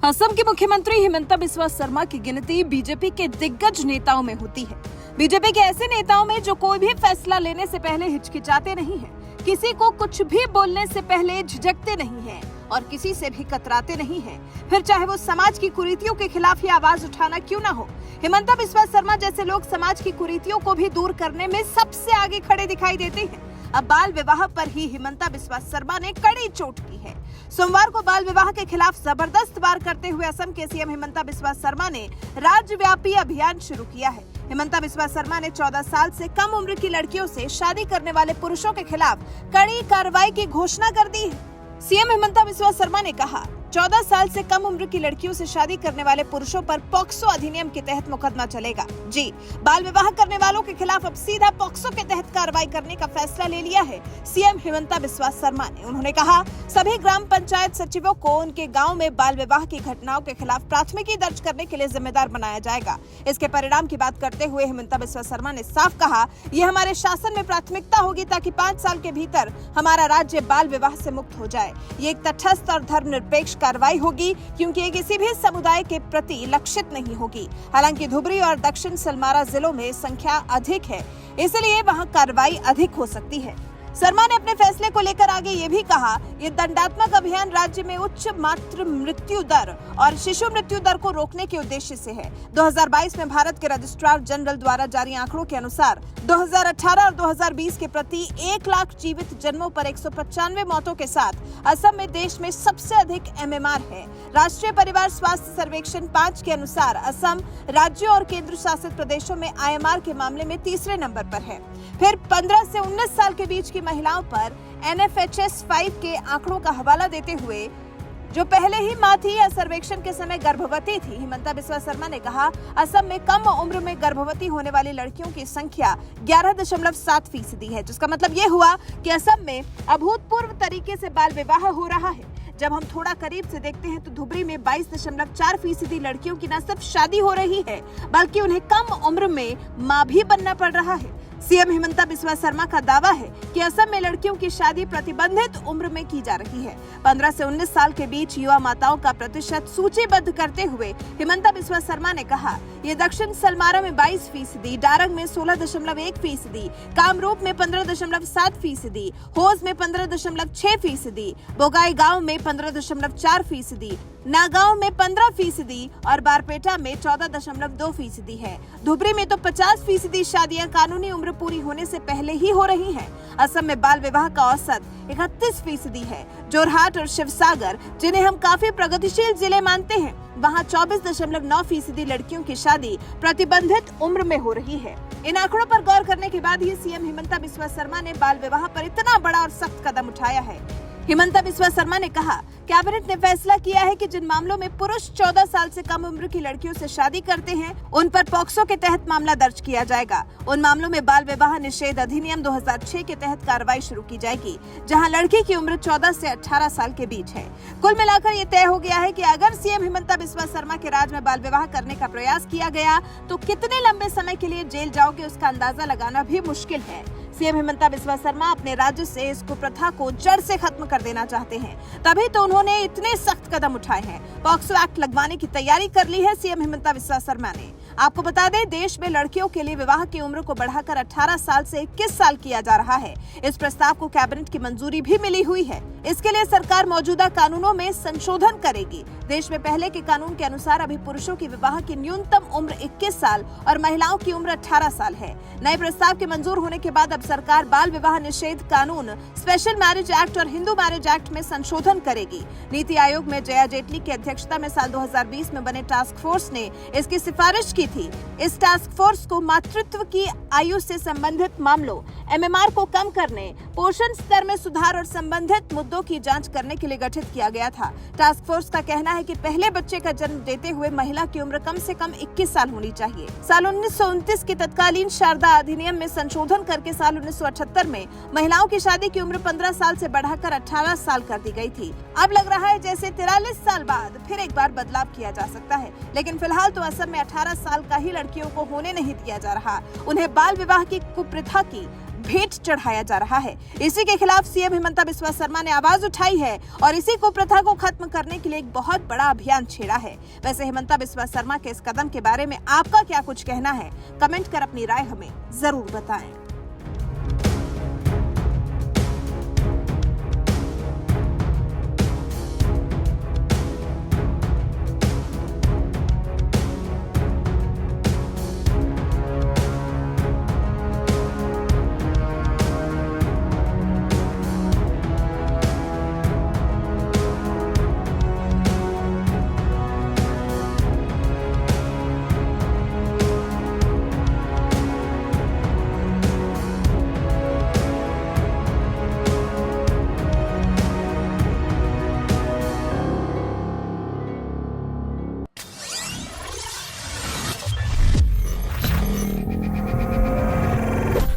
असम की मुख्यमंत्री हिमंता बिस्वा शर्मा की गिनती बीजेपी के दिग्गज नेताओं में होती है। बीजेपी के ऐसे नेताओं में जो कोई भी फैसला लेने से पहले हिचकिचाते नहीं हैं, किसी को कुछ भी बोलने से पहले झिझकते नहीं हैं और किसी से भी कतराते नहीं हैं, फिर चाहे वो समाज की कुरीतियों के खिलाफ ही आवाज उठाना क्यों ना हो। हिमंता बिस्वा शर्मा जैसे लोग समाज की कुरीतियों को भी दूर करने में सबसे आगे खड़े दिखाई देते हैं। अब बाल विवाह पर ही हिमंता बिस्वा शर्मा ने कड़ी चोट की है। सोमवार को बाल विवाह के खिलाफ जबरदस्त वार करते हुए असम के सीएम हिमंता बिस्वा शर्मा ने राज्यव्यापी अभियान शुरू किया है। हिमंता बिस्वा शर्मा ने 14 साल से कम उम्र की लड़कियों से शादी करने वाले पुरुषों के खिलाफ कड़ी कार्रवाई की घोषणा कर दी है। सीएम हिमंता बिस्वा शर्मा ने कहा, 14 साल से कम उम्र की लड़कियों से शादी करने वाले पुरुषों पर पॉक्सो अधिनियम के तहत मुकदमा चलेगा। जी, बाल विवाह करने वालों के खिलाफ अब सीधा पॉक्सो के तहत कार्रवाई करने का फैसला ले लिया है सीएम हिमंता बिस्वा शर्मा ने। उन्होंने कहा, सभी ग्राम पंचायत सचिवों को उनके गांव में बाल विवाह की घटनाओं के खिलाफ प्राथमिकी दर्ज करने के लिए जिम्मेदार बनाया जाएगा। इसके परिणाम की बात करते हुए हिमंता बिस्वा शर्मा ने साफ कहा, ये हमारे शासन में प्राथमिकता होगी ताकि 5 साल के भीतर हमारा राज्य बाल विवाह से मुक्त हो जाए। ये एक तटस्थ और धर्मनिरपेक्ष कार्रवाई होगी क्योंकि ये किसी भी समुदाय के प्रति लक्षित नहीं होगी। हालांकि धुबरी और दक्षिण सलमारा जिलों में संख्या अधिक है, इसलिए वहां कार्रवाई अधिक हो सकती है। शर्मा ने अपने फैसले को लेकर आगे ये भी कहा, ये दंडात्मक अभियान राज्य में उच्च मातृ मृत्यु दर और शिशु मृत्यु दर को रोकने के उद्देश्य से है। 2022 में भारत के रजिस्ट्रार जनरल द्वारा जारी आंकड़ों के अनुसार 2018 और 2020 के प्रति 1 लाख जीवित जन्मों पर 195 मौतों के साथ असम में देश में सबसे अधिक MMR है। राष्ट्रीय परिवार स्वास्थ्य सर्वेक्षण 5 के अनुसार असम राज्यों और केंद्र शासित प्रदेशों में IMR के मामले में तीसरे नंबर पर है। फिर 15 से 19 साल के बीच की महिलाओं पर NFHS 5 के आंकड़ों का हवाला देते हुए, जो पहले ही मां थी या सर्वेक्षण के समय गर्भवती थी, हिमंता बिस्वा शर्मा ने कहा, असम में कम उम्र में गर्भवती होने वाली लड़कियों की संख्या 11.7% है, जिसका मतलब ये हुआ कि असम में अभूतपूर्व तरीके से बाल विवाह हो रहा है। जब हम थोड़ा करीब से देखते हैं तो धुबरी में 22.4% लड़कियों की न सिर्फ शादी हो रही है बल्कि उन्हें कम उम्र में मां भी बनना पड़ रहा है। सीएम हिमंता बिस्वा शर्मा का दावा है कि असम में लड़कियों की शादी प्रतिबंधित उम्र में की जा रही है। 15 से 19 साल के बीच युवा माताओं का प्रतिशत सूचीबद्ध करते हुए हिमंता बिस्वा शर्मा ने कहा, ये दक्षिण सलमारा में 22%, डारंग में 16.1%, कामरूप में 15.7%, होज में 15.6%, बोगाई गांव में 15.4%, नागांव में 15% और बारपेटा में 14.2% है। धुबरी में तो 50% शादियां कानूनी उम्र पूरी होने से पहले ही हो रही हैं। असम में बाल विवाह का औसत 31% है। जोरहाट और शिवसागर, जिन्हें हम काफी प्रगतिशील जिले मानते हैं, वहां 24.9% लड़कियों की शादी प्रतिबंधित उम्र में हो रही है। इन आंकड़ों पर गौर करने के बाद ही सीएम हिमंता बिस्वा शर्मा ने बाल विवाह पर इतना बड़ा और सख्त कदम उठाया है। हिमंता बिस्वा शर्मा ने कहा, कैबिनेट ने फैसला किया है कि जिन मामलों में पुरुष 14 साल से कम उम्र की लड़कियों से शादी करते हैं, उन पर पॉक्सो के तहत मामला दर्ज किया जाएगा। उन मामलों में बाल विवाह निषेध अधिनियम 2006 के तहत कार्रवाई शुरू की जाएगी, जहां लड़की की उम्र 14 से 18 साल के बीच है। कुल मिलाकर ये तय हो गया है कि अगर सीएम हिमंता बिस्वा शर्मा के राज में बाल विवाह करने का प्रयास किया गया तो कितने लंबे समय के लिए जेल जाओगे, उसका अंदाजा लगाना भी मुश्किल है। सीएम हिमंता बिस्वा शर्मा अपने राज्य से इस कुप्रथा को जड़ से खत्म कर देना चाहते हैं, तभी तो उन्होंने इतने सख्त कदम उठाए हैं। पॉक्सो एक्ट लगवाने की तैयारी कर ली है सीएम हिमंता बिस्वा शर्मा ने। आपको बता दें, देश में लड़कियों के लिए विवाह की उम्र को बढ़ाकर 18 साल से 21 साल किया जा रहा है। इस प्रस्ताव को कैबिनेट की मंजूरी भी मिली हुई है। इसके लिए सरकार मौजूदा कानूनों में संशोधन करेगी। देश में पहले के कानून के अनुसार अभी पुरुषों की विवाह की न्यूनतम उम्र 21 साल और महिलाओं की उम्र 18 साल है। नए प्रस्ताव के मंजूर होने के बाद अब सरकार बाल विवाह निषेध कानून, स्पेशल मैरिज एक्ट और हिंदू मैरिज एक्ट में संशोधन करेगी। नीति आयोग में जया जेटली की अध्यक्षता में साल 2020 में बने टास्क फोर्स ने इसकी सिफारिश की थी। इस टास्क फोर्स को मातृत्व की आयु से संबंधित मामलों, MMR को कम करने, पोषण स्तर में सुधार और संबंधित मुद्दों की जांच करने के लिए गठित किया गया था। टास्क फोर्स का कहना है कि पहले बच्चे का जन्म देते हुए महिला की उम्र कम से कम 21 साल होनी चाहिए। साल 1929 के तत्कालीन शारदा अधिनियम में संशोधन करके साल 1978 में महिलाओं की शादी की उम्र 15 साल से बढ़ाकर 18 साल कर दी गई थी। अब लग रहा है जैसे 43 साल बाद फिर एक बार बदलाव किया जा सकता है, लेकिन फिलहाल तो असम में 18 साल का ही लड़कियों को होने नहीं दिया जा रहा। उन्हें बाल विवाह की कुप्रथा की भेंट चढ़ाया जा रहा है। इसी के खिलाफ सीएम हेमंता बिस्वा शर्मा ने आवाज उठाई है और इसी कुप्रथा को खत्म करने के लिए एक बहुत बड़ा अभियान छेड़ा है। वैसे हेमंता बिस्वा शर्मा के इस कदम के बारे में आपका क्या कुछ कहना है? कमेंट कर अपनी राय हमें जरूर बताएं।